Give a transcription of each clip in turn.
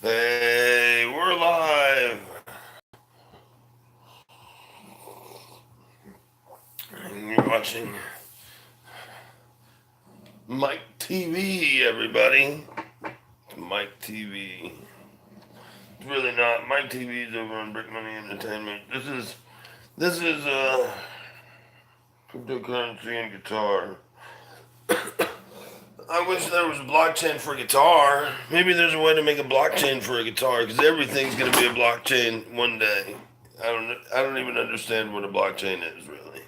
Hey, we're live. And you're watching Mike TV, everybody. It's Mike TV. It's really not. Mike TV is over on Brick Money Entertainment. This is cryptocurrency and guitar. I wish there was a blockchain for guitar. Maybe there's a way to make a blockchain for a guitar because everything's gonna be a blockchain one day. I don't even understand what a blockchain is really.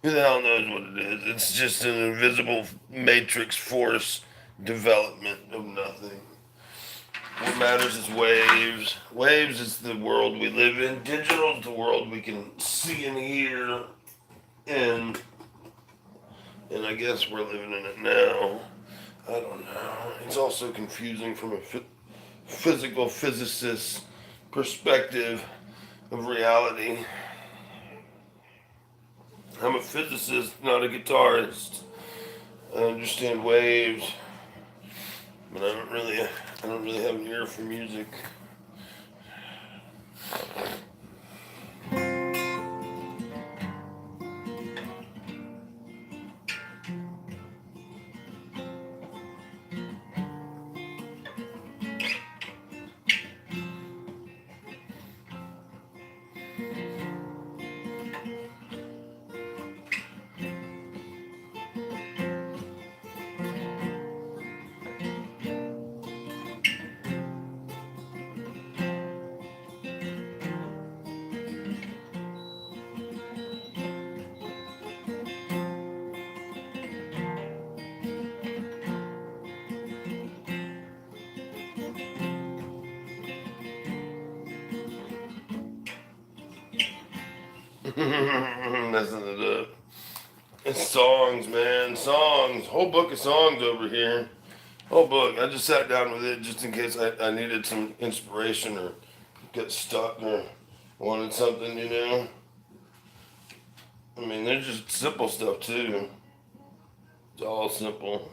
Who the hell knows what it is? It's just an invisible matrix force development of nothing. What matters is waves. Waves is the world we live in. Digital is the world we can see and hear. And and I guess we're living in it now. I don't know. It's also confusing from a physical physicist perspective of reality. I'm a physicist, not a guitarist. I understand waves, but I don't really have an ear for music. Messing it up. It's songs, man. Songs. Whole book of songs over here. Whole book. I just sat down with it just in case I needed some inspiration or got stuck or wanted something. I mean, there's just simple stuff too. It's all simple.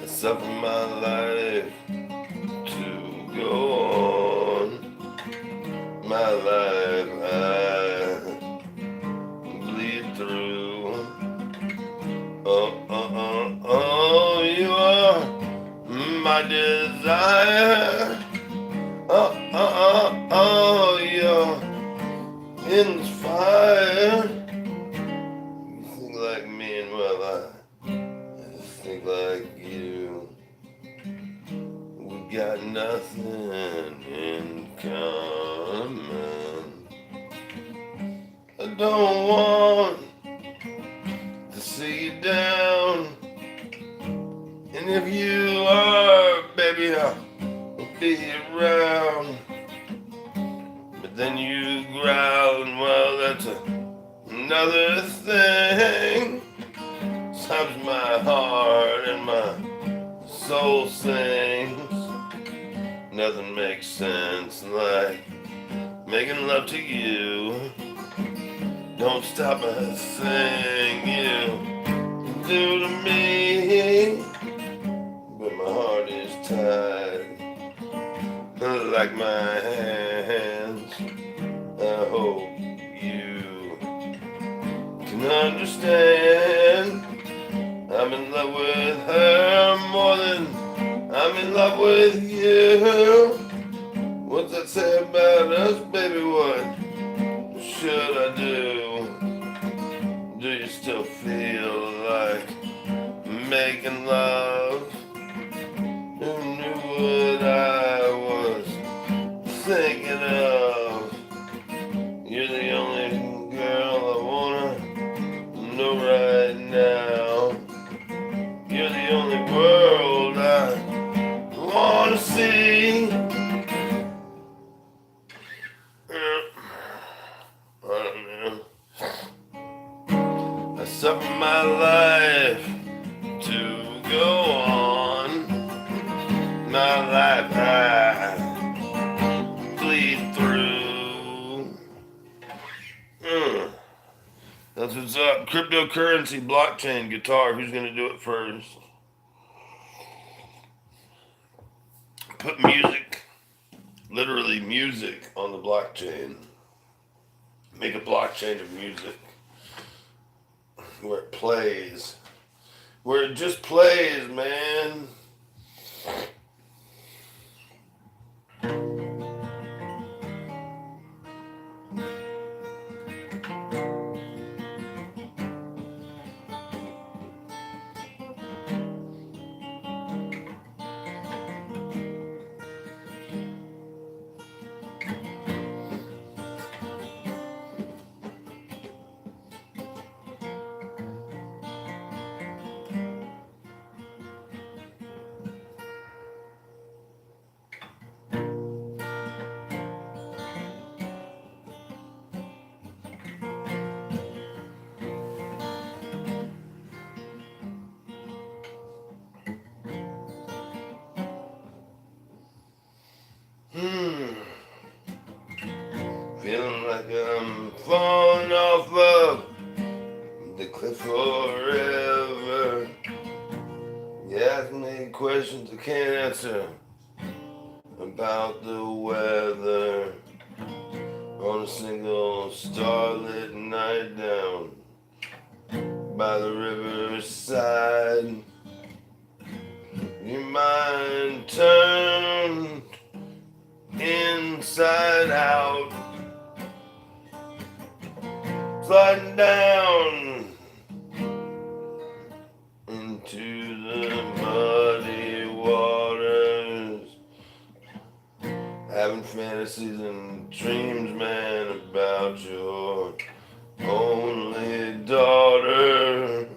It's up in my life to go on. My life I bleed through. Oh, you are my desire. You're in this fire. You think like me and well, I just think like you. We got nothing in common. I don't want to see you down. And if you are, baby, I'll be around. But then you growl, and well, that's another thing. Sometimes my heart and my soul sings. Nothing makes sense like making love to you. Don't stop a thing you do to me. But my heart is tied like my hands. I hope you can understand. I'm in love with her more than I'm in love with you. What's that say about us, baby? What should I do? Do you still feel like making love? Who knew what I was thinking of? You're the only girl I wanna know right now. You're the only world I wanna see. I don't know. Suffer my life to go on. My life I bleed through. That's what's up. Cryptocurrency, blockchain, guitar. Who's gonna do it first? Put music, literally music, on the blockchain. Make a blockchain of music where it plays. Where it just plays, man. Feeling like I'm falling off of the cliff forever. You ask me questions I can't answer about the weather on a single starlit night down by the riverside. Your mind turned inside out, sliding down into the muddy waters, having fantasies and dreams, man, about your only daughter.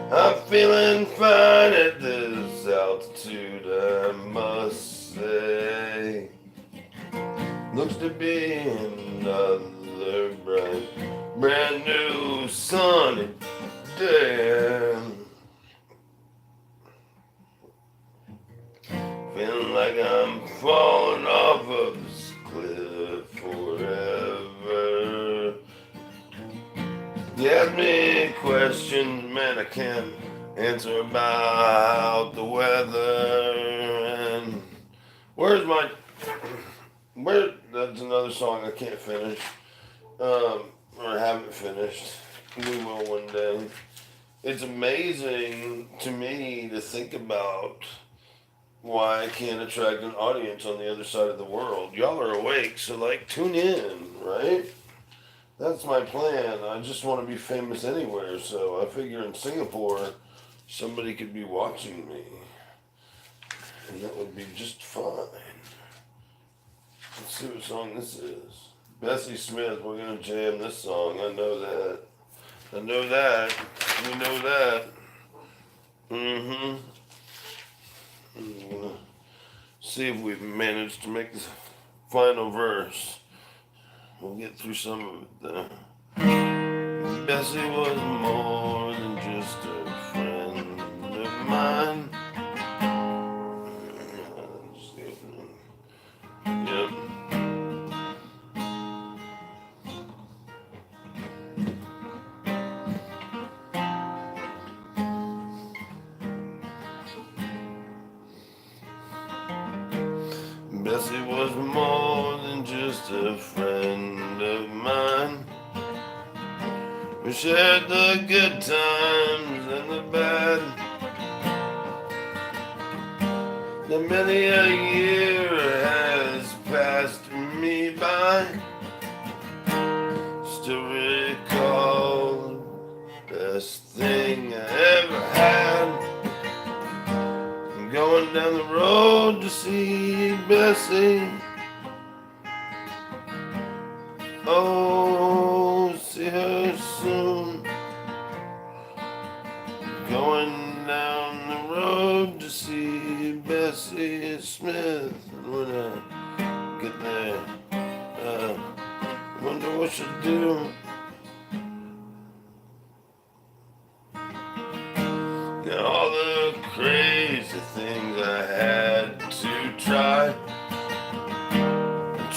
I'm feeling fine at this altitude, I must say. Looks to be another bright, brand new sunny day. Feeling like I'm falling off of this cliff forever. You ask me questions, man, I can't answer about the weather. And that's another song I can't finish, or haven't finished. We will one day. It's amazing to me to think about why I can't attract an audience on the other side of the world. Y'all are awake, so like tune in, right? That's my plan. I just want to be famous anywhere, so I figure in Singapore somebody could be watching me. And that would be just fine. Let's see what song this is. Bessie Smith, we're going to jam this song. I know that. I know that. We know that. I'm going to see if we've managed to make the final verse. We'll get through some of it though. Bessie was more than just a friend of mine. Yep. Bessie was more than just a friend of mine. We shared the good times and the bad. Now many a year has passed me by. Still recall the best thing I ever had. I'm going down the road to see Bessie. Oh, see her soon. Going down the road to see Bessie Smith. And when I get there, I wonder what she'll do.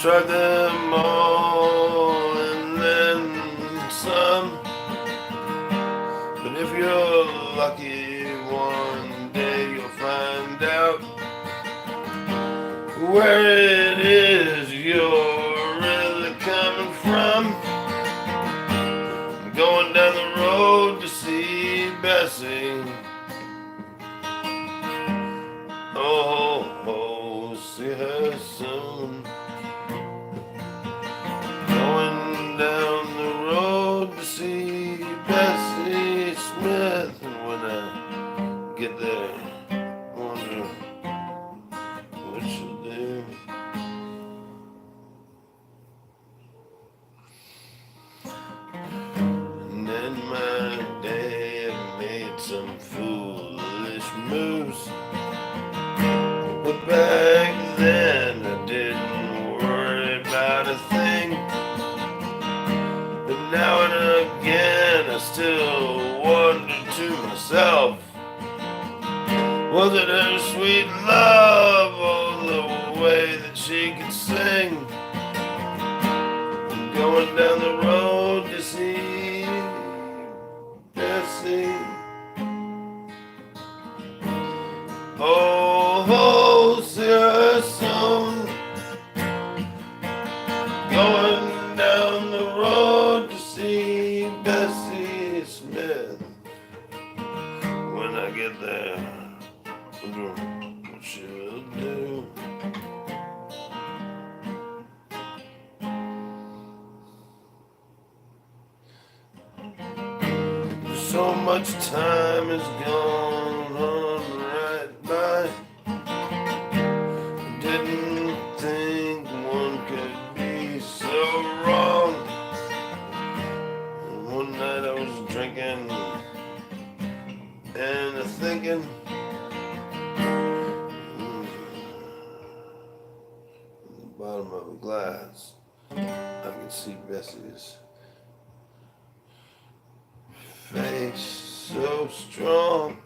tried them all and then some. But if you're lucky, one day you'll find out where it is you're really coming from. Going down the road to see Bessie. Oh, see her soon. Going down the road to see Bessie Smith. And when I get there, I wonder what she'll do. And in my day I made some foolish moves. But back then I didn't worry about a thing. But now and again I still wonder to myself, was it her sweet love or the way that she could sing? Going down the road to see Bessie. Oh, see her soon. Going down the road to see Bessie Smith. When I get there, I wonder what she'll do. So much time has gone on right by. Didn't think one could be so wrong. And one night I was drinking and thinking, at the bottom of a glass, I could see Bessie's face so strong.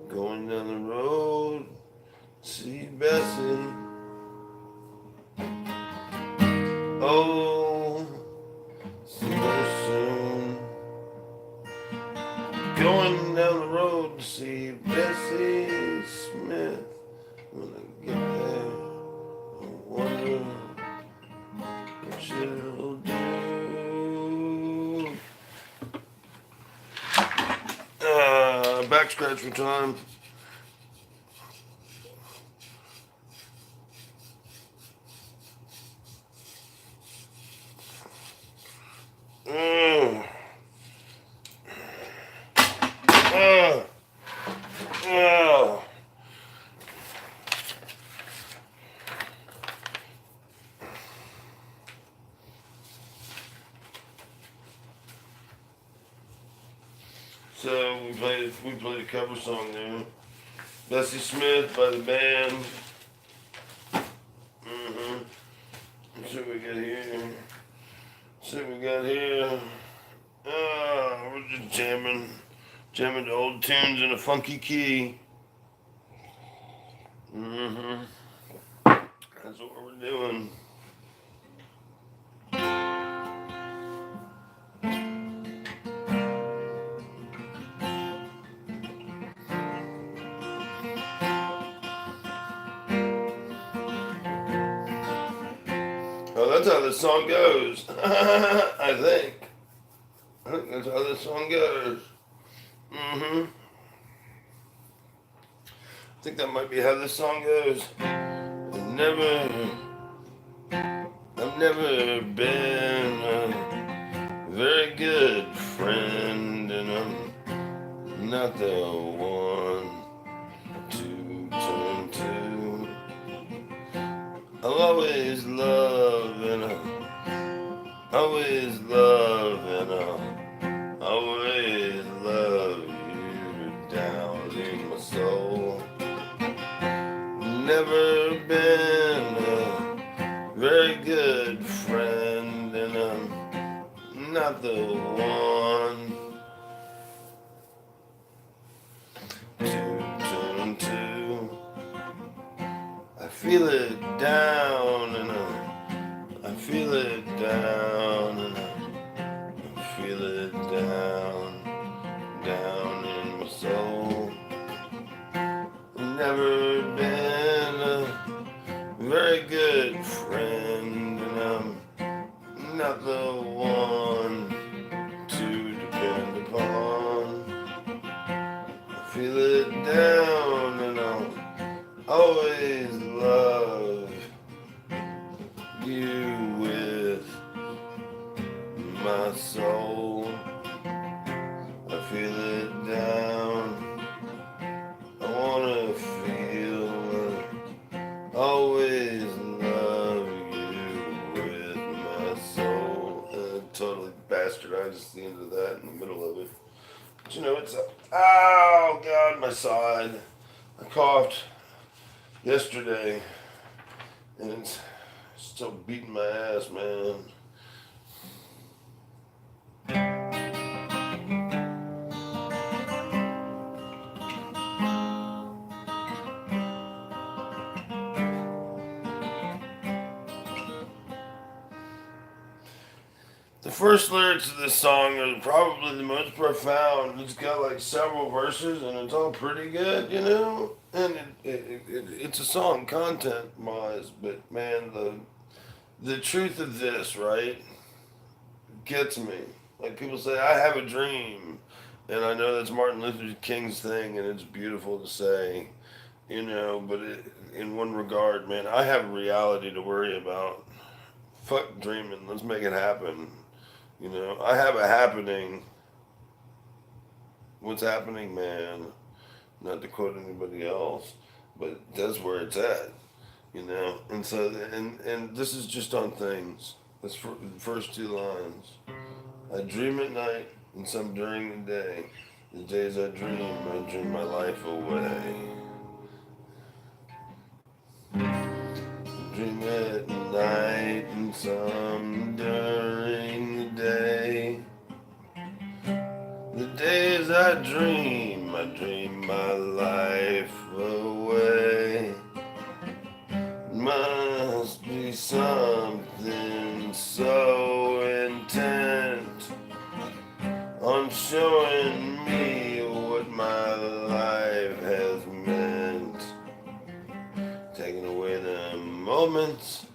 Going down the road, see Bessie. Oh, see her soon. Going down the road to see Bessie Smith. When I get there, I wonder what she'll do. Back scratch time. So we played a cover song there. Bessie Smith by the band. Let's see what we got here. We're just jamming the old tunes in a funky key. That's what we're doing. Oh, that's how this song goes. I think that's how this song goes. I think that might be how this song goes. I've never been a very good friend, and I'm not the one to turn to. I'll always love and I'll always love and I'll always love you down in my soul. Never been a very good friend, and I'm not the one to turn to. I feel it down and I feel it down and I feel it down, down in my soul. Never been a very good friend and I'm not the one to depend upon. I feel it down and I'll always love you with my soul. I feel it down. I wanna feel always love you with my soul. Totally bastardized the end of that in the middle of it. But you know, it's oh god, my side. I coughed yesterday and it's still beating my ass, man. The first lyrics of this song are probably the most profound. It's got like several verses and it's all pretty good, you know? And it's a song content wise, but man, the truth of this, right, gets me. Like people say, I have a dream. And I know that's Martin Luther King's thing and it's beautiful to say, you know, but in one regard, man, I have a reality to worry about. Fuck dreaming, let's make it happen. You know, I have a happening. What's happening, man? Not to quote anybody else, but that's where it's at. You know, and so and this is just on things. That's for the first two lines. I dream at night and some during the day. The days I dream my life away. Dream at night and some during the day. The days I dream my life away. Must be something so intent on showing me what my life has meant. Taking away the moments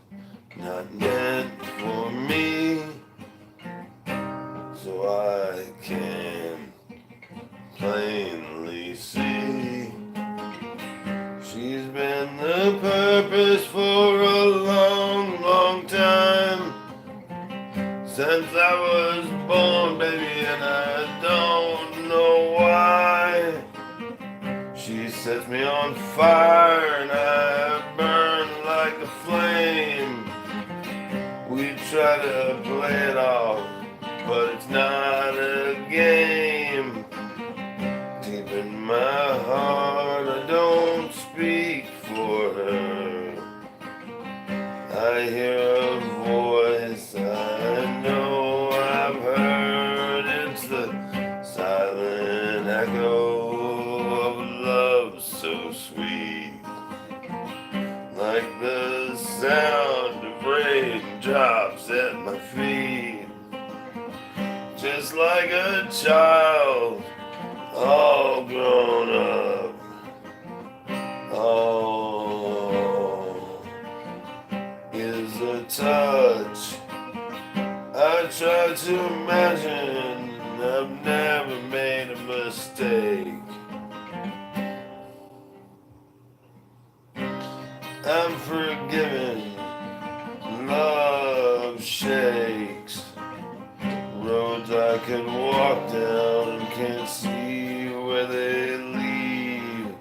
not meant for me, so I can plainly see she's been the purpose for a long, long time. Since I was born, baby, and I don't know why. She sets me on fire and I burn like a flame. We try to play it off, but it's not a game. Deep in my heart, I don't speak for her. I hear a voice I know I've heard. It's the silent echo of love so sweet, like the sound of raindrops at my feet. Just like a child, all grown up. All is a touch. I try to imagine I've never made a mistake. I'm forgiven. Love shakes. Roads I could walk down and can't see where they lead.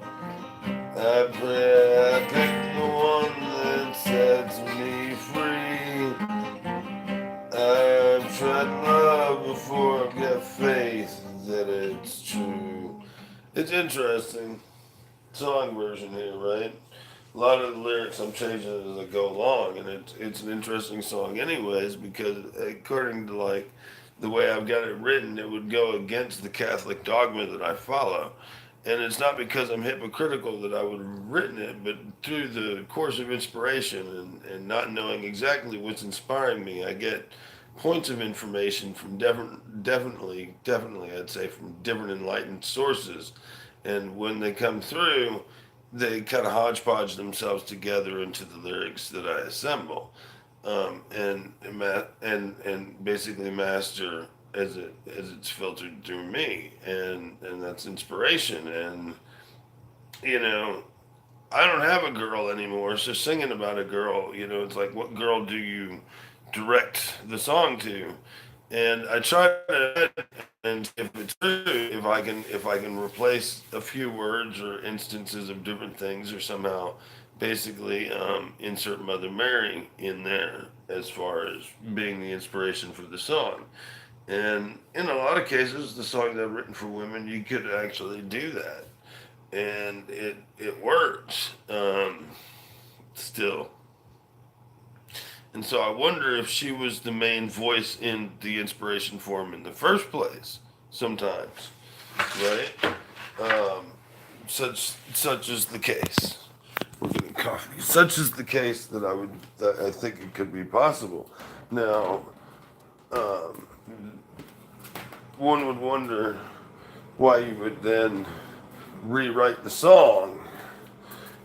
I pray I pick the one that sets me free. I've tried love before I've got faith that it's true. It's interesting. Song version here, right? A lot of the lyrics I'm changing as I go along, and it's an interesting song anyways, because according to like the way I've got it written, it would go against the Catholic dogma that I follow. And it's not because I'm hypocritical that I would have written it, but through the course of inspiration and not knowing exactly what's inspiring me, I get points of information from definitely, I'd say, from different enlightened sources. And when they come through, they kind of hodgepodge themselves together into the lyrics that I assemble, and basically master as it's filtered through me, and that's inspiration. And you know, I don't have a girl anymore, so singing about a girl, it's like, what girl do you direct the song to? And I try to, and if it's true, if I can replace a few words or instances of different things, or somehow basically insert Mother Mary in there as far as being the inspiration for the song. And in a lot of cases, the songs I've written for women, you could actually do that, and it works still. And so I wonder if she was the main voice in the inspiration for him in the first place. Sometimes, right? Um, such is the case. We're getting coffee. Such is the case that I think it could be possible. Now, um, one would wonder why you would then rewrite the song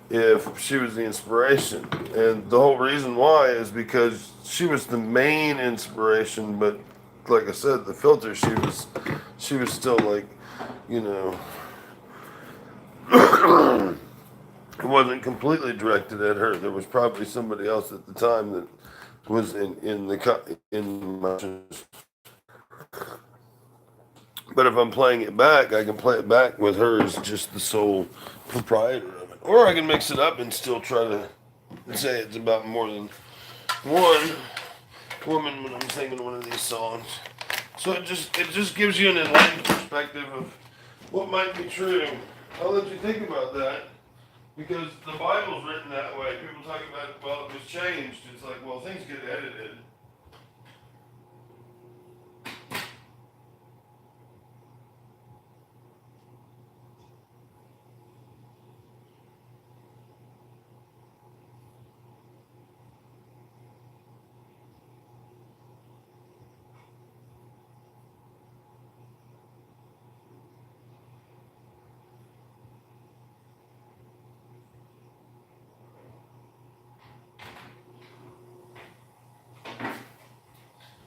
if she was the inspiration. And the whole reason why is because she was the main inspiration, but like I said, the filter, she was still like, you know, it wasn't completely directed at her. There was probably somebody else at the time that was in my. But if I'm playing it back, I can play it back with her as just the sole proprietor of it. Or I can mix it up and still try to say it's about more than one woman when I'm singing one of these songs. So it just gives you an enlightened perspective of what might be true. I'll let you think about that, because the Bible's written that way. People talk about, well, it was changed. It's like, well, things get edited.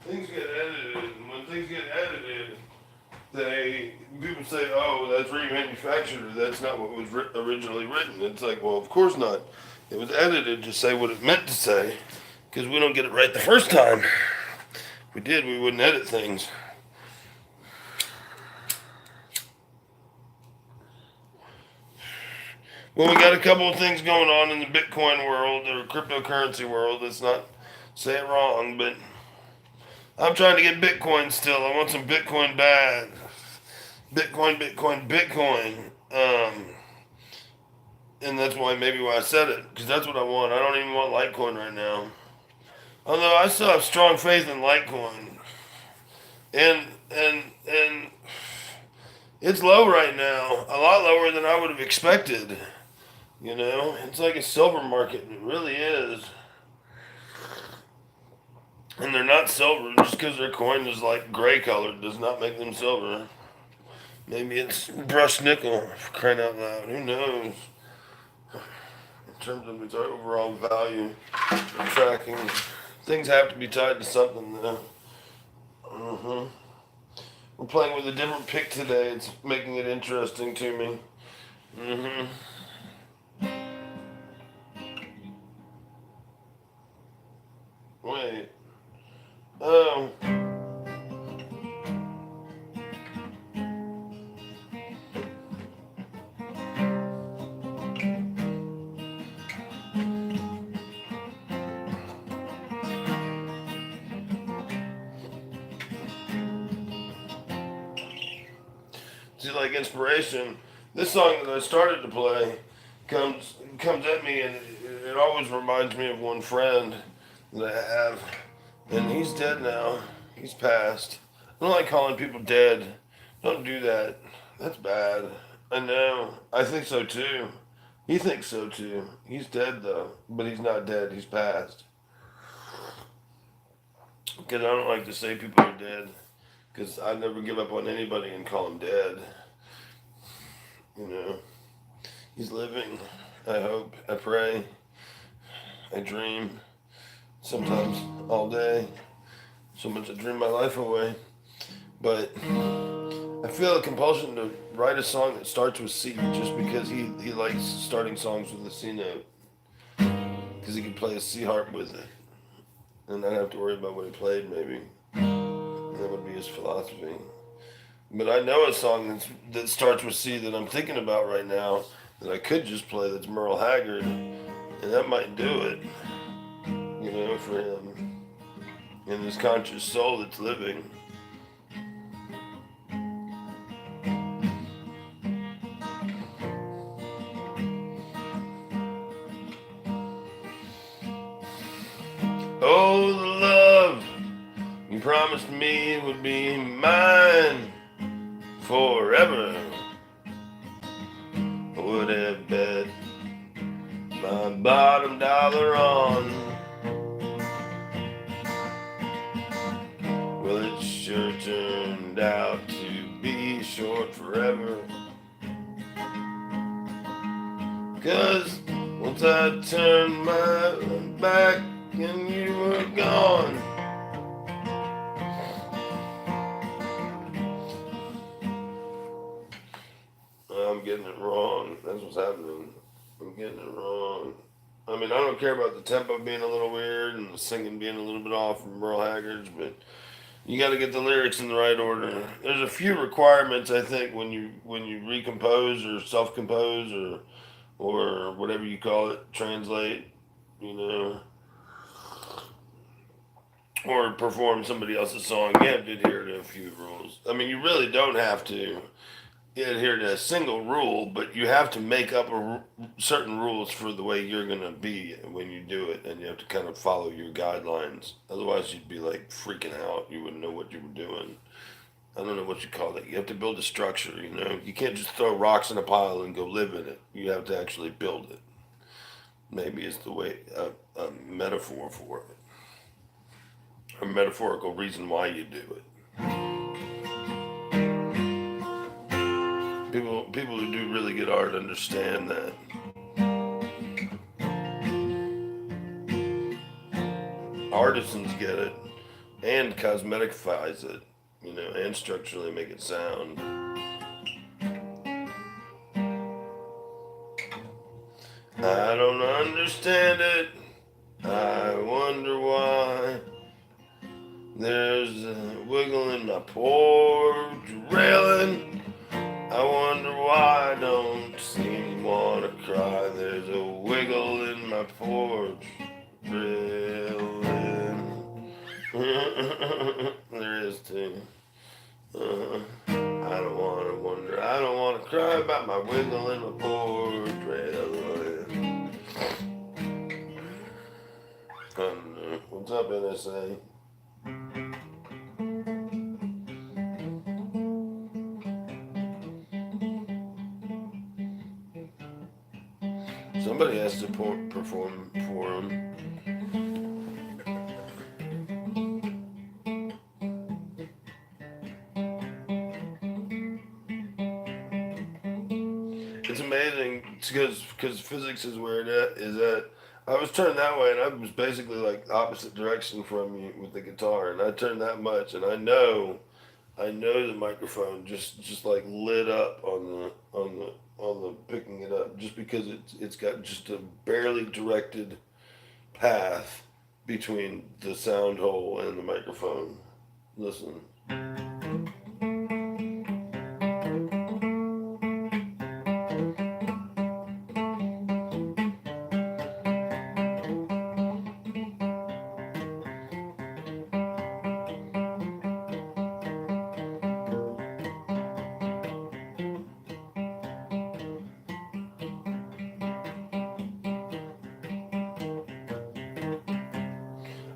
Things get edited, and when things get edited, people say, "Oh, that's remanufactured. Or that's not what was originally written." It's like, well, of course not. It was edited to say what it meant to say, because we don't get it right the first time. If we did, we wouldn't edit things. Well, we got a couple of things going on in the Bitcoin world or cryptocurrency world. Let's not say it wrong, but I'm trying to get Bitcoin still. I want some Bitcoin bad. Bitcoin. And that's why I said it, because that's what I want. I don't even want Litecoin right now. Although I still have strong faith in Litecoin, and it's low right now, a lot lower than I would have expected. It's like a silver market. It really is. And they're not silver just because their coin is like gray colored does not make them silver. Maybe it's brushed nickel, for crying out loud. Who knows? In terms of its overall value of tracking, things have to be tied to something, though. hmm We're playing with a different pick today. It's making it interesting to me. hmm Wait. Oh. See, like inspiration. This song that I started to play comes at me, and it always reminds me of one friend that I have, and he's dead now. He's passed. I don't like calling people dead. Don't do that. That's bad. I know. I think so too. He thinks so too. He's dead though, but he's not dead. He's passed. Because I don't like to say people are dead. Because I never give up on anybody and call them dead. You know, he's living. I hope. I pray. I dream. Sometimes all day. So much I dream my life away. But I feel a compulsion to write a song that starts with C just because he likes starting songs with a C note. Because he can play a C harp with it. And not have to worry about what he played, maybe. That would be his philosophy. But I know a song that starts with C that I'm thinking about right now that I could just play that's Merle Haggard. And that might do it, for him and his conscious soul that's living. Oh, the love you promised me would be mine forever. Would have bet my bottom dollar on. Well, it sure turned out to be short forever. 'Cause once I turned my back and you were gone. I'm getting it wrong. That's what's happening. I'm getting it wrong. I mean, I don't care about the tempo being a little weird and the singing being a little bit off from Merle Haggard's, but you got to get the lyrics in the right order. There's a few requirements I think when you recompose or self-compose or whatever you call it, translate, you know, or perform somebody else's song. You have to adhere to a few rules. I mean, you really don't have to adhere to a single rule, but you have to make up certain rules for the way you're gonna be when you do it, and you have to kind of follow your guidelines. Otherwise, you'd be like freaking out. You wouldn't know what you were doing. I don't know what you call it. You have to build a structure. You can't just throw rocks in a pile and go live in it. You have to actually build it. Maybe it's the way a metaphor for it, a metaphorical reason why you do it. People who do really good art understand that. Artisans get it and cosmetifies it, and structurally make it sound. I don't understand it. I wonder why. There's a wiggle in my porch railing. I wonder why I don't seem to want to cry. There's a wiggle in my porch railing. There is too. I don't want to wonder. I don't want to cry about my wiggle in my porch railing. I don't know. What's up, NSA? Somebody has to perform for him. It's amazing because physics is where it is at. I was turned that way, and I was basically like opposite direction from you with the guitar, and I turned that much, and I know the microphone just like lit up on the picking it up, just because it's got just a barely directed path between the sound hole and the microphone. Listen.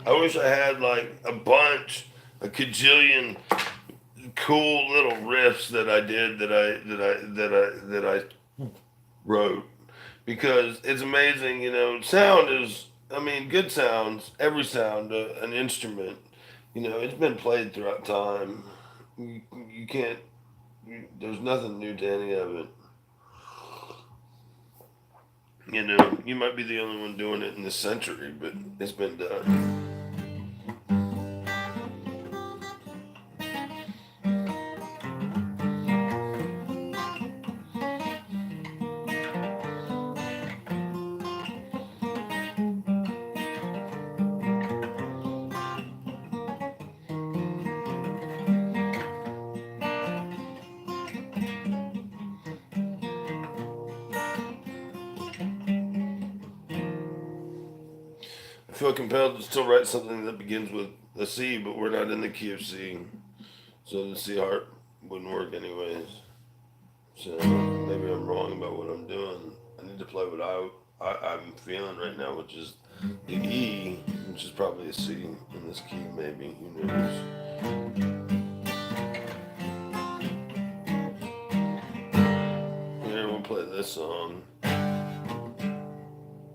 I wish I had like a bunch, a cajillion cool little riffs that I did that I wrote because it's amazing. Sound is. I mean, good sounds. Every sound, an instrument. It's been played throughout time. You can't. There's nothing new to any of it. You might be the only one doing it in this century, but it's been done. I feel compelled to still write something that begins with a C, but we're not in the key of C, so the C harp wouldn't work anyways. So maybe I'm wrong about what I'm doing. I need to play what I'm feeling right now, which is the E, which is probably a C in this key, maybe. Who knows? Here, we'll play this song.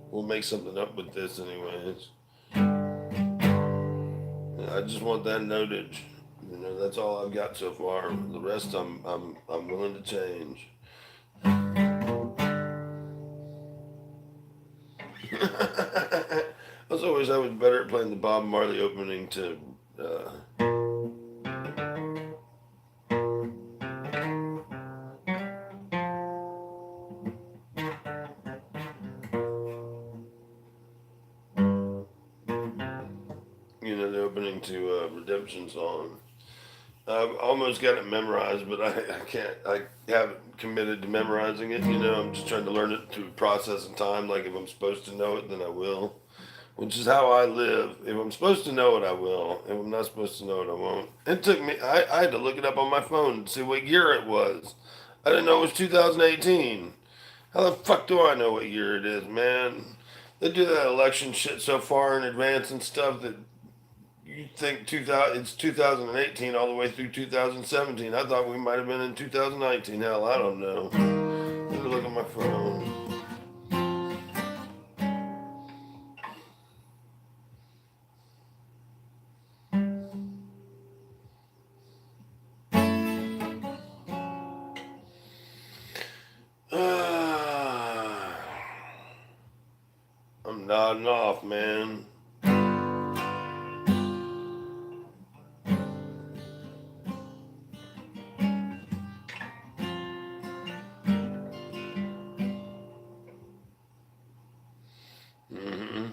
We'll make something up with this, anyways. I just want that notage. That's all I've got so far. The rest, I'm willing to change. I also wish I was better at playing the Bob Marley opening to. The opening to Redemption Song. I've almost got it memorized, but I can't. I haven't committed to memorizing it. I'm just trying to learn it through process and time. Like if I'm supposed to know it, then I will. Which is how I live. If I'm supposed to know it, I will. If I'm not supposed to know it, I won't. It took me. I had to look it up on my phone to see what year it was. I didn't know it was 2018. How the fuck do I know what year it is, man? They do that election shit so far in advance and stuff that you think 2000 it's 2018 all the way through 2017. I thought we might have been in 2019. Hell, I don't know. Let me look at my phone. I'm nodding off, man. hmm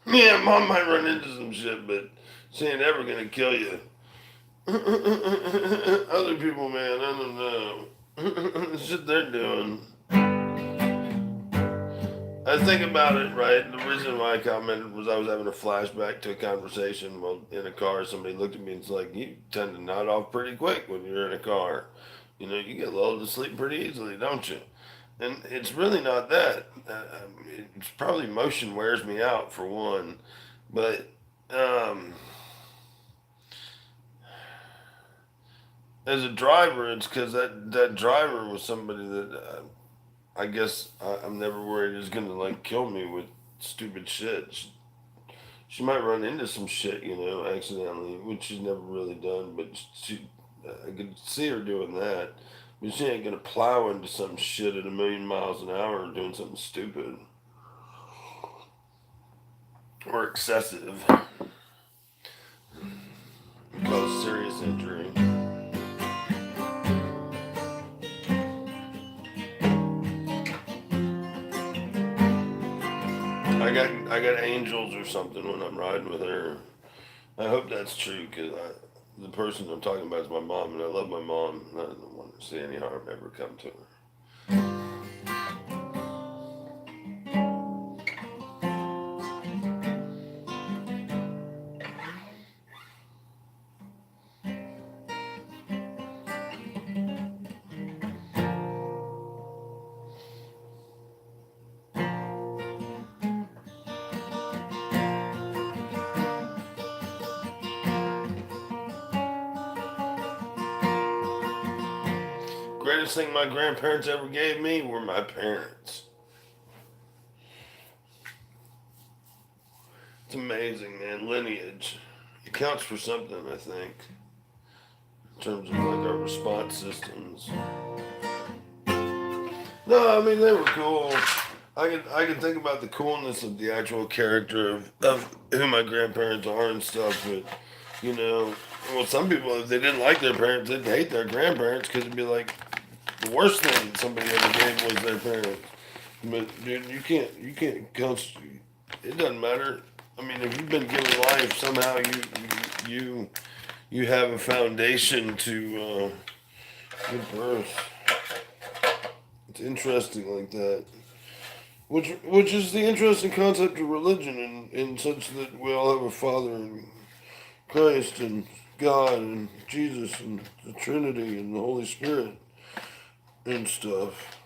Yeah, mom might run into some shit, but she ain't ever gonna kill you. Other people, man, I don't know. The shit they're doing. I think about it, right? The reason why I commented was I was having a flashback to a conversation while in a car. Somebody looked at me and it's like, you tend to nod off pretty quick when you're in a car. You get lulled to sleep pretty easily, don't you? And it's really not that. It's probably motion wears me out for one, but um, as a driver, it's because that driver was somebody that I guess I'm never worried is gonna like kill me with stupid shit. She might run into some shit, accidentally, which she's never really done, but I could see her doing that. But she ain't gonna plow into some shit at 1,000,000 miles an hour doing something stupid or excessive, cause serious injury. I got angels or something when I'm riding with her. I hope that's true because the person I'm talking about is my mom, and I love my mom. And I don't want to see any harm ever come to greatest thing my grandparents ever gave me were my parents. It's amazing, man. Lineage. It counts for something, I think, in terms of like our response systems. No, I mean they were cool. I can think about the coolness of the actual character of who my grandparents are and stuff, but you know, well, some people if they didn't like their parents, they'd hate their grandparents because it'd be like the worst thing somebody ever gave was their parents. But dude, you can't constitute. It doesn't matter. I mean, if you've been given life, somehow you you have a foundation to give birth. It's interesting like that. Which is the interesting concept of religion in such that we all have a Father in Christ and God and Jesus and the Trinity and the Holy Spirit and stuff.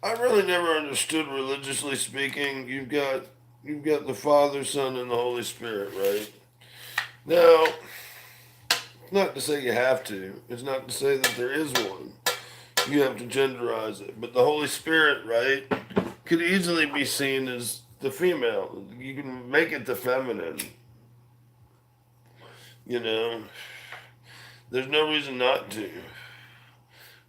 I really never understood religiously speaking. You've got the Father, Son, and the Holy Spirit, right? Now, it's not to say you have to. It's not to say that there is one. You have to genderize it. But the Holy Spirit, right, could easily be seen as the female. You can make it the feminine. You know, there's no reason not to.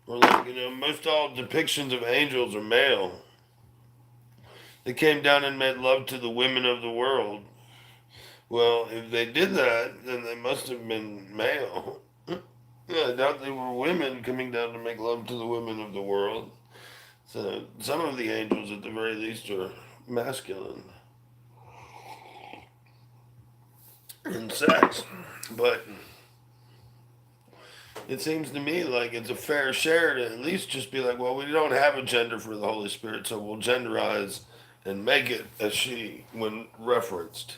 Or like, most all depictions of angels are male. They came down and made love to the women of the world. Well, if they did that, then they must have been male. Yeah, I doubt they were women coming down to make love to the women of the world. So some of the angels, at the very least, are masculine in sex. But it seems to me like it's a fair share to at least just be like, well, we don't have a gender for the Holy Spirit, so we'll genderize and make it a she when referenced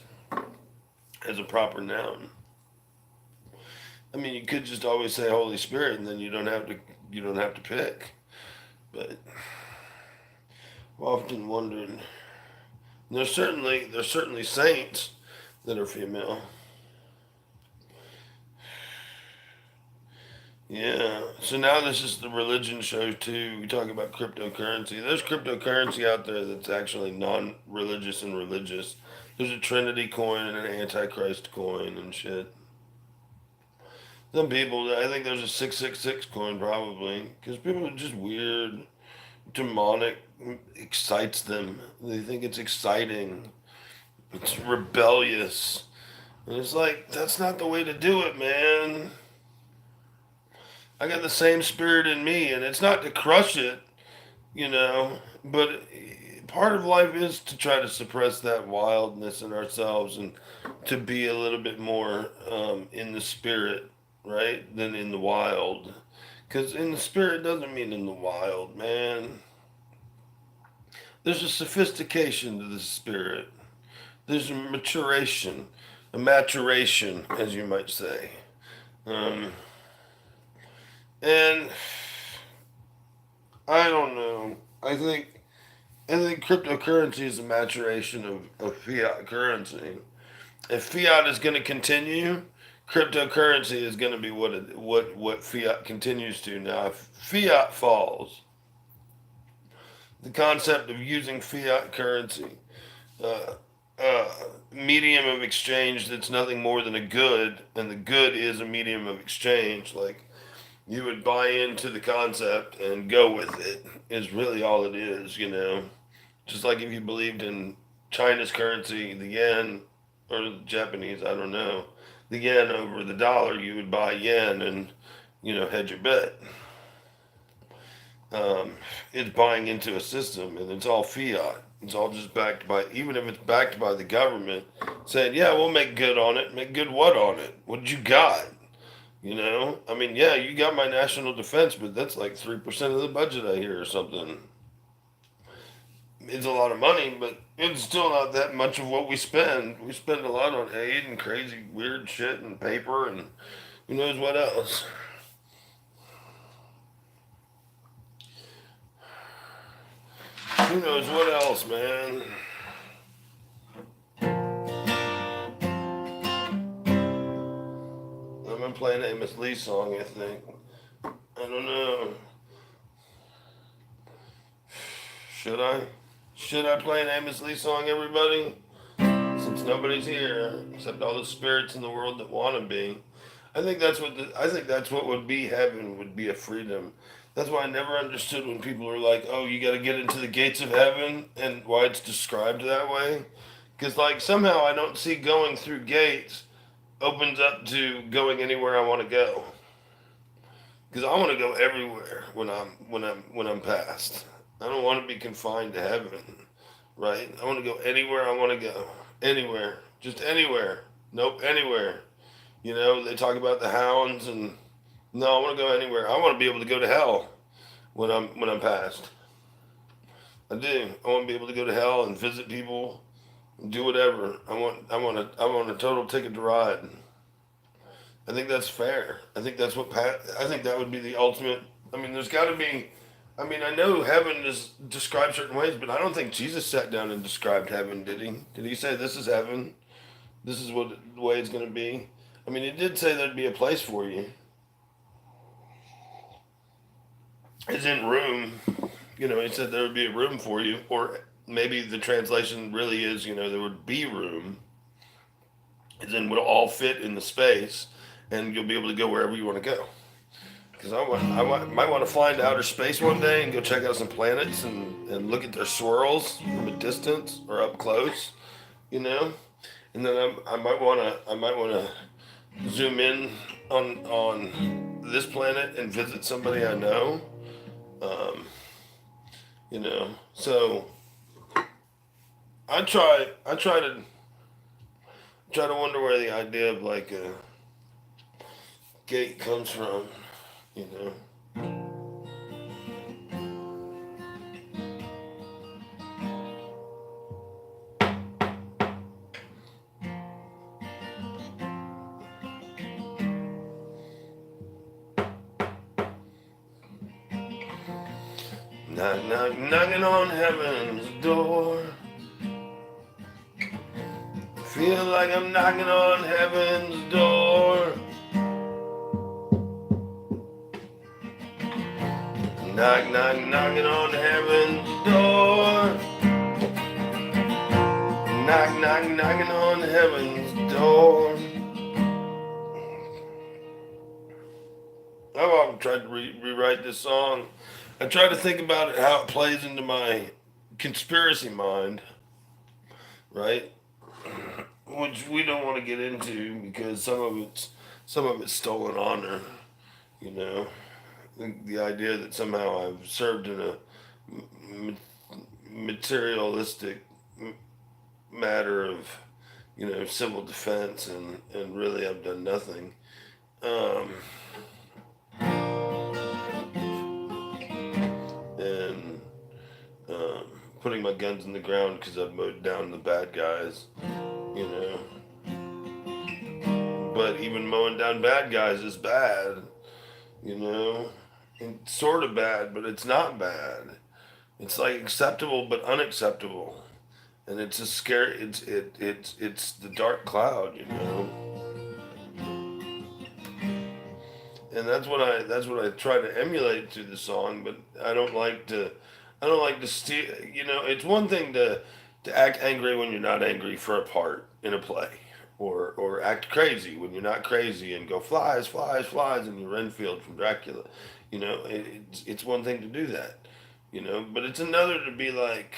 as a proper noun. I mean, you could just always say Holy Spirit, and then you don't have to pick. But I've often wondered. There's certainly saints that are female. Yeah. So now this is the religion show too. We talk about cryptocurrency. There's cryptocurrency out there that's actually non-religious and religious. There's a Trinity coin and an Antichrist coin and shit. Some people, I think there's a 666 coin probably, because people are just weird, demonic, excites them. They think it's exciting. It's rebellious. And it's like, that's not the way to do it, man. I got the same spirit in me, and it's not to crush it, but part of life is to try to suppress that wildness in ourselves and to be a little bit more in the spirit, right, than in the wild. Because in the spirit doesn't mean in the wild, man. There's a sophistication to the spirit. There's a maturation, as you might say. Um, and I don't know. I think cryptocurrency is a maturation of fiat currency. If fiat is going to continue, cryptocurrency is going to be what fiat continues to. Now, if fiat falls, the concept of using fiat currency, uh, uh, medium of exchange that's nothing more than a good, and the good is a medium of exchange, like you would buy into the concept and go with it, is really all it is. Just like if you believed in China's currency, the yen, or the Japanese, I don't know, the yen over the dollar, you would buy yen and, hedge your bet. It's buying into a system and it's all fiat. It's all just backed by, even if it's backed by the government, saying, yeah, we'll make good on it. Make good what on it? What you got? I mean, yeah, you got my national defense, but that's like 3% of the budget I hear or something. It's a lot of money, but it's still not that much of what we spend. We spend a lot on aid and crazy weird shit and paper and who knows what else. Who knows what else, man? gonna play an Amos Lee song, I think. I don't know. Should I? Should I play an Amos Lee song, everybody? Since nobody's here, except all the spirits in the world that want to be. I think that's what would be heaven, would be a freedom. That's why I never understood when people are like, "Oh, you got to get into the gates of heaven," and why it's described that way. Because like somehow I don't see going through gates opens up to going anywhere I want to go. Because I want to go everywhere when I'm past. I don't want to be confined to heaven, right? I want to go anywhere I want to go, anywhere, just anywhere. Nope, anywhere. You know, they talk about the hounds, and no, I want to go anywhere. I want to be able to go to hell when I'm past. I do. I want to be able to go to hell and visit people, and do whatever. I want a total ticket to ride. I think that's fair. I think that's what I think that would be the ultimate. I mean, there's got to be. I mean, I know heaven is described certain ways, but I don't think Jesus sat down and described heaven, did he? Did he say this is heaven? This is what the way it's going to be? I mean, he did say there'd be a place for you. It's in room. You know, he said there would be a room for you, or maybe the translation really is, you know, there would be room, as in would all fit in the space, and you'll be able to go wherever you want to go. Because might want to fly into outer space one day and go check out some planets and look at their swirls from a distance or up close, you know. And then I might want to zoom in on this planet and visit somebody I know, um, you know. So I try to wonder where the idea of like a gate comes from, you know. Knock, knock, knocking on heaven's door. Feel like I'm knocking on heaven's door. Knock, knock, knocking on heaven's door. Knock, knock, knocking on heaven's door. I've often tried to rewrite this song. I try to think about it, how it plays into my conspiracy mind, right? Which we don't want to get into because some of it's stolen honor, you know. The idea that somehow I've served in a materialistic matter of, you know, civil defense, and really I've done nothing. Um, and putting my guns in the ground because I've mowed down the bad guys, you know. But even mowing down bad guys is bad, you know. It's sort of bad, but it's not bad. It's like acceptable but unacceptable, and it's a scary. It's the dark cloud, you know. And that's what I try to emulate through the song. But I don't like to steal. You know, it's one thing to act angry when you're not angry for a part in a play, or act crazy when you're not crazy and go flies, flies, flies, and you're Renfield from Dracula. You know, it's one thing to do that. You know, but it's another to be like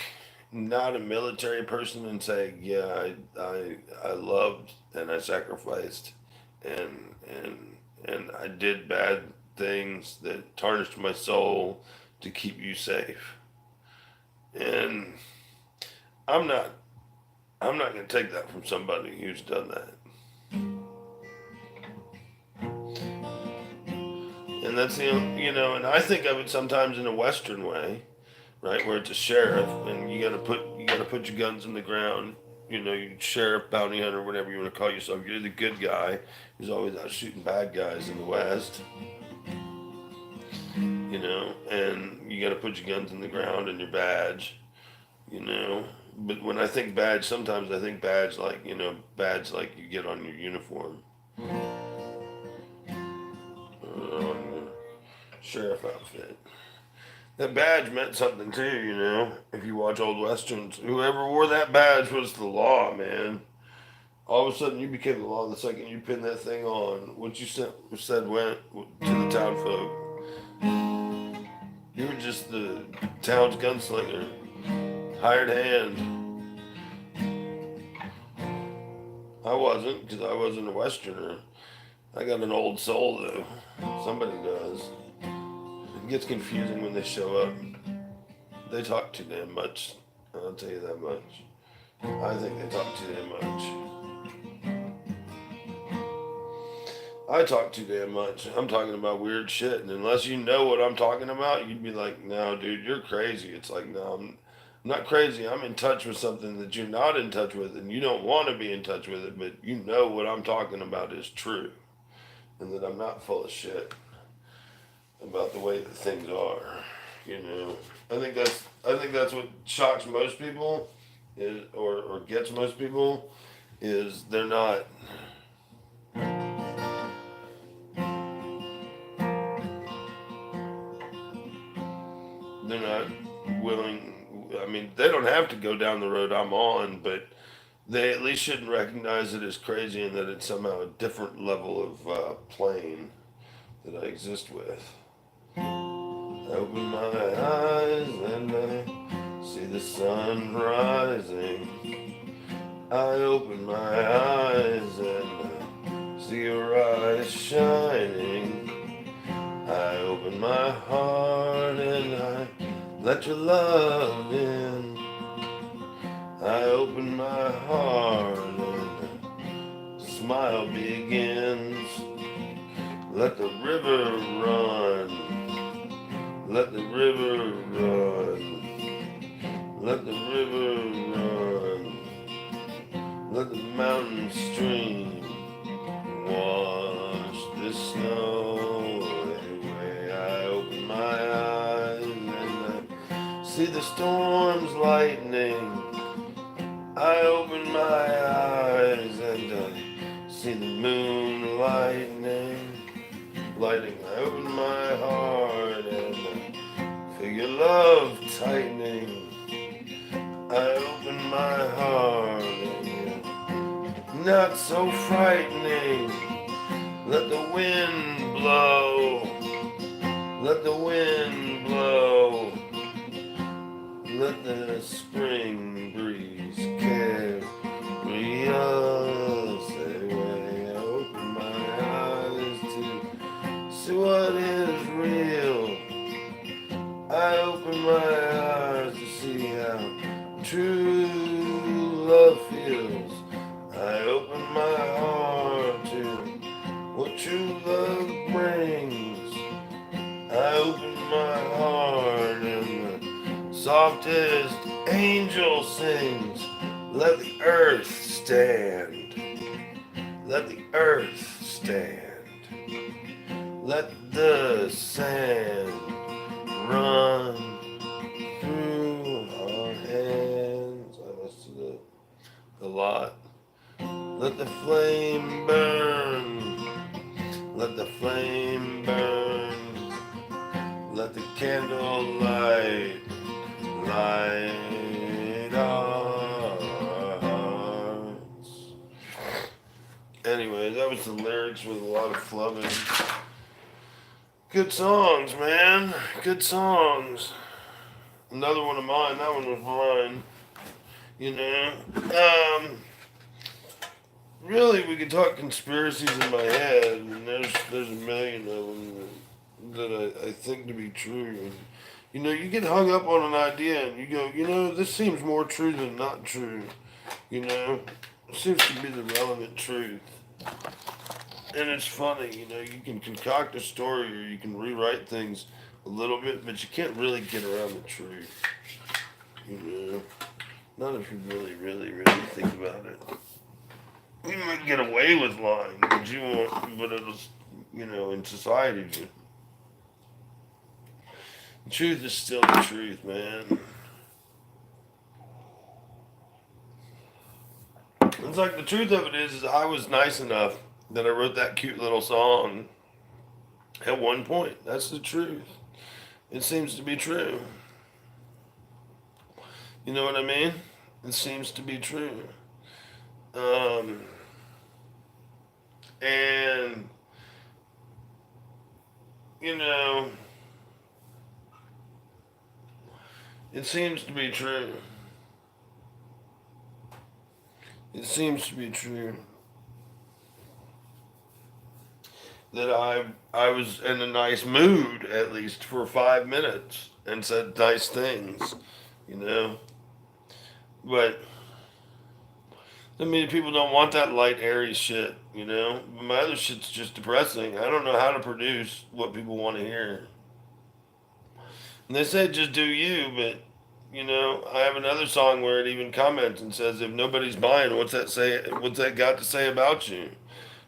not a military person and say, yeah, I loved and I sacrificed and I did bad things that tarnished my soul to keep you safe. And I'm not I'm not going to take that from somebody who's done that. And that's and I think of it sometimes in a Western way, right, where it's a sheriff, and you gotta put your guns in the ground. You know, you sheriff, bounty hunter, whatever you want to call yourself. You're the good guy who's always out shooting bad guys in the West. And you got to put your guns in the ground and your badge. You know, but when I think badge, sometimes I think badge like badge like you get on your uniform. sheriff outfit. That badge meant something too, you know. If you watch old westerns, whoever wore that badge was the law, man. All of a sudden, you became the law the second you pinned that thing on. What you said went to the town folk. You were just the town's gunslinger, hired hand. I wasn't, because I wasn't a westerner. I got an old soul though. Somebody does. It gets confusing when they show up. They talk too damn much. I'll tell you that much. I think they talk too damn much. I talk too damn much. I'm talking about weird shit, and unless you know what I'm talking about, you'd be like, "No, dude, you're crazy." It's like, no, I'm not crazy. I'm in touch with something that you're not in touch with, and you don't want to be in touch with it, but you know what I'm talking about is true, and that I'm not full of shit about the way that things are. You know, I think that's what shocks most people is, or gets most people, is they're not willing. I mean, they don't have to go down the road I'm on, but they at least shouldn't recognize it as crazy and that it's somehow a different level of plane that I exist with. I open my eyes and I see the sun rising. I open my eyes and I see your eyes shining. I open my heart and I let your love in. I open my heart and a smile begins. Let the river run. Let the river run. Let the river run. Let the mountain stream wash the snow away. I open my eyes and I see the storms lightning. I open my eyes and I see the moon lighting. I open my heart and I feel your love tightening. I open my heart and you're not so frightening. Let the wind blow. Let the wind blow. Let the spring breeze carry us away. I open my eyes to see what is real. I open my eyes to see how true love feels. I open my heart to what true love brings. I open my heart and the softest angel sings. Let the earth stand. Let the earth stand. Let the sand run through our hands. I messed it up a lot. Let the flame burn. Let the flame burn. Let the candle light our hearts. Anyway, that was the lyrics with a lot of flubbing. Good songs, man. Good songs. Another one of mine. That one was mine. You know. Really, we could talk conspiracies in my head, and there's a million of them that I think to be true. And, you know, you get hung up on an idea, and you go, you know, this seems more true than not true. You know, it seems to be the relevant truth. And it's funny, you know, you can concoct a story or you can rewrite things a little bit, but you can't really get around the truth. You know, not if you really, really, really think about it. You might get away with lying, but you won't. But it'll, you know, in society, the truth is still the truth, man. It's like the truth of it is I was nice enough that I wrote that cute little song At one point. That's the truth. It seems to be true. You know what I mean? It seems to be true. Um, and, you know, it seems to be true. It seems to be true that I was in a nice mood at least for 5 minutes and said nice things, you know. But I mean, people don't want that light, airy shit, you know. But my other shit's just depressing. I don't know how to produce what people want to hear. And they say just do you, but you know, I have another song where it even comments and says, "If nobody's buying, what's that say? What's that got to say about you?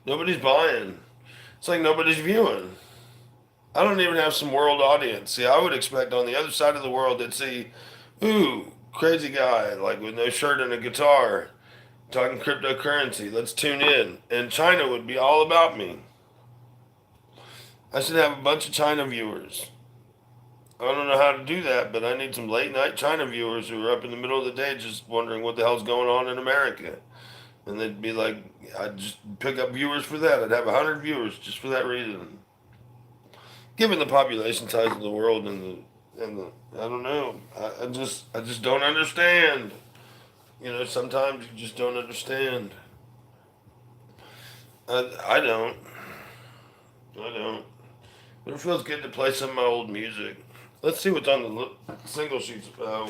Nobody's buying. It's like nobody's viewing. I don't even have some world audience. See, I would expect on the other side of the world they'd see, ooh, crazy guy like with no shirt and a guitar." Talking cryptocurrency, let's tune in. And China would be all about me. I should have a bunch of China viewers. I don't know how to do that, but I need some late night China viewers who are up in the middle of the day just wondering what the hell's going on in America. And they'd be like, I'd just pick up viewers for that. I'd have 100 viewers just for that reason. Given the population size of the world and the I don't know. I just don't understand. You know, sometimes you just don't understand. I don't. I don't. But it feels good to play some of my old music. Let's see what's on the single sheets. I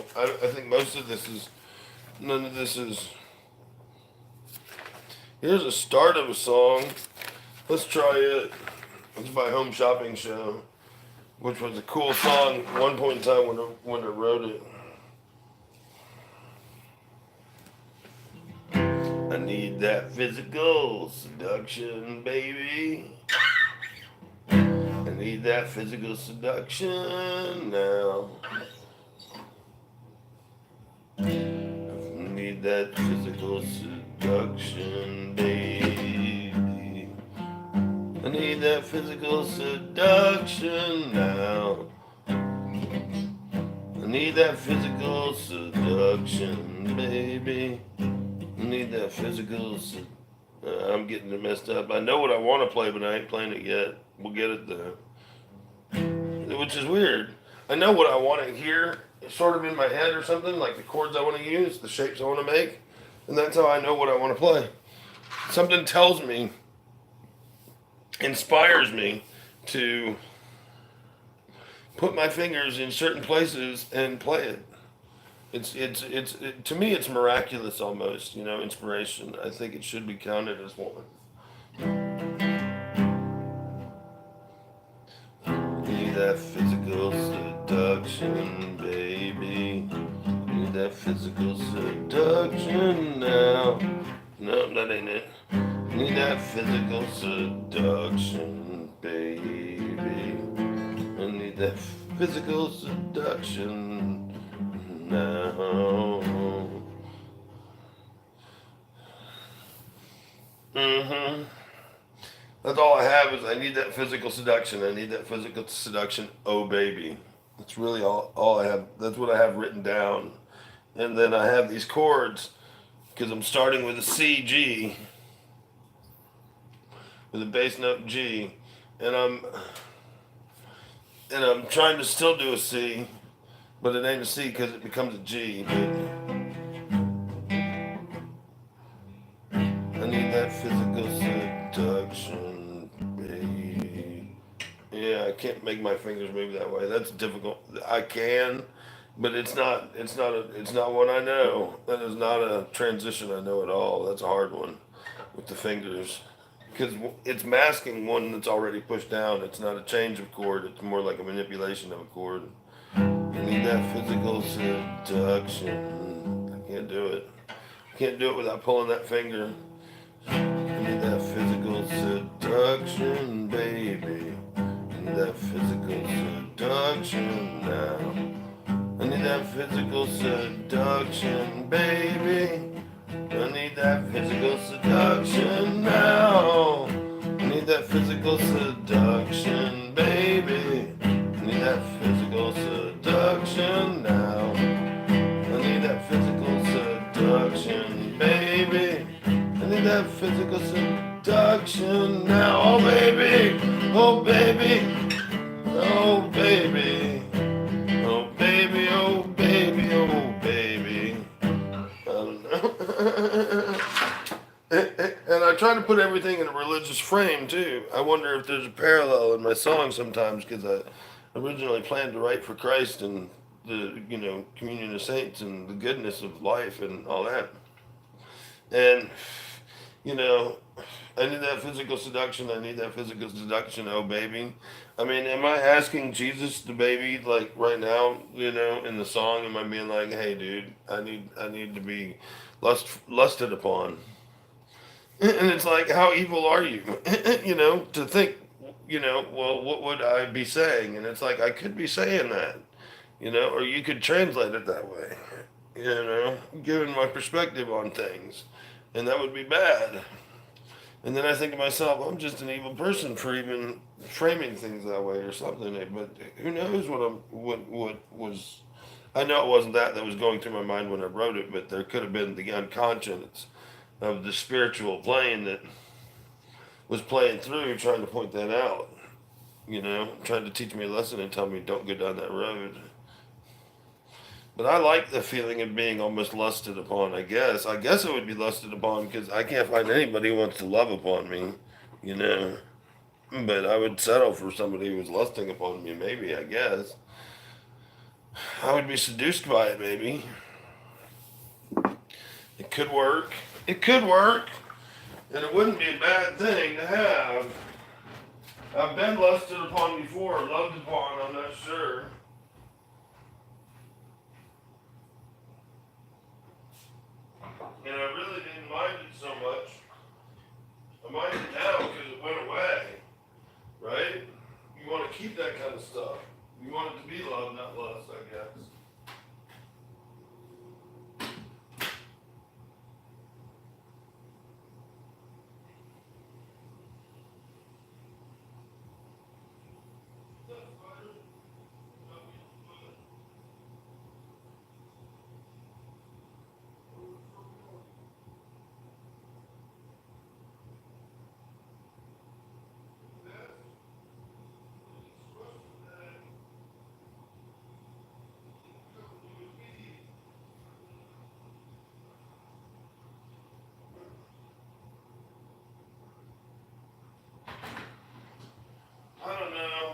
think most of this is. None of this is. Here's a start of a song. Let's try it. It's by Home Shopping Show, which was a cool song at one point in time when I wrote it. I need that physical seduction, baby. I need that physical seduction now. I need that physical seduction, baby. I need that physical seduction now. I need that physical seduction, baby. I need that physical. I'm getting it messed up. I know what I want to play, but I ain't playing it yet. We'll get it though. Which is weird. I know what I want to hear, sort of in my head or something, like the chords I want to use, the shapes I want to make, and that's how I know what I want to play. Something tells me, inspires me to put my fingers in certain places and play it. To me it's miraculous almost, you know, inspiration. I think it should be counted as one. Need that physical seduction, baby. Need that physical seduction now. No, that ain't it. Need that physical seduction, baby. I need that physical seduction now. Mm-hmm. That's all I have is I need that physical seduction. I need that physical seduction. Oh, baby. That's really all I have. That's what I have written down. And then I have these chords because I'm starting with a C, G, with a bass note G. And I'm trying to still do a C, but it ain't a C because it becomes a G. But I need that physical seduction, baby. Yeah, I can't make my fingers move that way. That's difficult. I can, but it's not one I know. That is not a transition I know at all. That's a hard one with the fingers. Because it's masking one that's already pushed down. It's not a change of chord. It's more like a manipulation of a chord. I need that physical seduction. I can't do it. I can't do it without pulling that finger. I need that physical seduction, baby. I need that physical seduction now. I need that physical seduction, baby. I need that physical seduction now. I need that physical seduction, seduction, baby. I need that physical seduction now. Oh, baby. Oh, baby. Oh, baby. Oh, baby. Oh, baby. Oh, baby. I don't know. And I try to put everything in a religious frame too. I wonder if there's a parallel in my songs sometimes because I originally planned to write for Christ and the communion of saints and the goodness of life and all that. And you know, I need that physical seduction. I need that physical seduction. Oh baby, I mean, am I asking Jesus the baby like right now? In the song, am I being like, hey dude, I need to be lusted upon? And it's like, how evil are you? To think, well, what would I be saying? And it's like, I could be saying that, or you could translate it that way, given my perspective on things. And that would be bad. And then I think to myself, I'm just an evil person for even framing things that way or something. But who knows what was. I know it wasn't that was going through my mind when I wrote it, but there could have been the unconscious of the spiritual plane that was playing through, trying to point that out. Trying to teach me a lesson and tell me don't go down that road. But I like the feeling of being almost lusted upon. I guess it would be lusted upon because I can't find anybody who wants to love upon me. You know. But I would settle for somebody who was lusting upon me. Maybe I guess I would be seduced by it. Maybe it could work. It could work. And it wouldn't be a bad thing to have. I've been lusted upon before, loved upon, I'm not sure. And I really didn't mind it so much. I mind it now because it went away. Right? You want to keep that kind of stuff. You want it to be love, not lust, I guess. I don't know.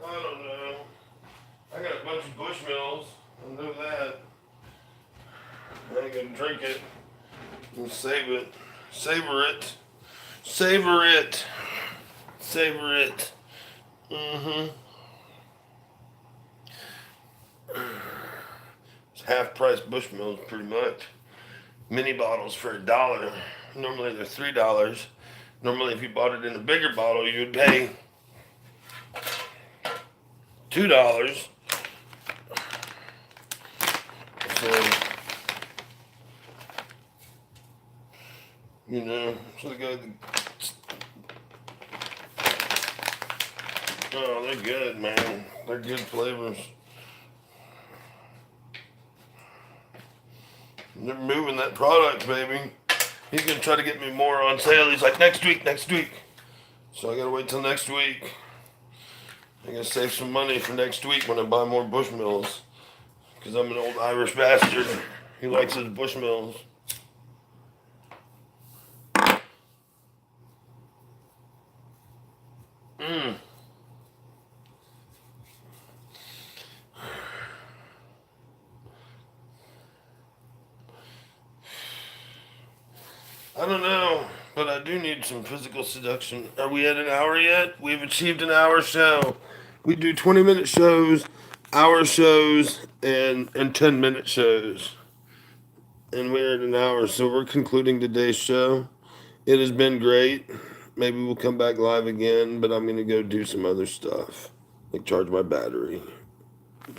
I don't know. I got a bunch of Bushmills. I know that. I ain't gonna drink it. I'm gonna save it. Savor it. Savor it. Savor it. Mm-hmm. It's half price Bushmills pretty much. Mini bottles for $1. Normally they're $3. Normally if you bought it in a bigger bottle you would pay $2. So so they got oh, they're good, man. They're good flavors. They're moving that product, baby. He's gonna try to get me more on sale. He's like, next week. So I gotta wait till next week. I gotta save some money for next week when I buy more Bushmills. Because I'm an old Irish bastard. He likes his Bushmills. I don't know, but I do need some physical seduction. Are we at an hour yet? We've achieved an hour show. We do 20-minute shows, hour shows, and 10-minute shows. And we're at an hour, so we're concluding today's show. It has been great. Maybe we'll come back live again, but I'm gonna go do some other stuff, like charge my battery.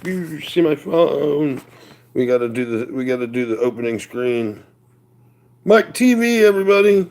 You see my phone? We gotta do the opening screen. Mike TV, everybody.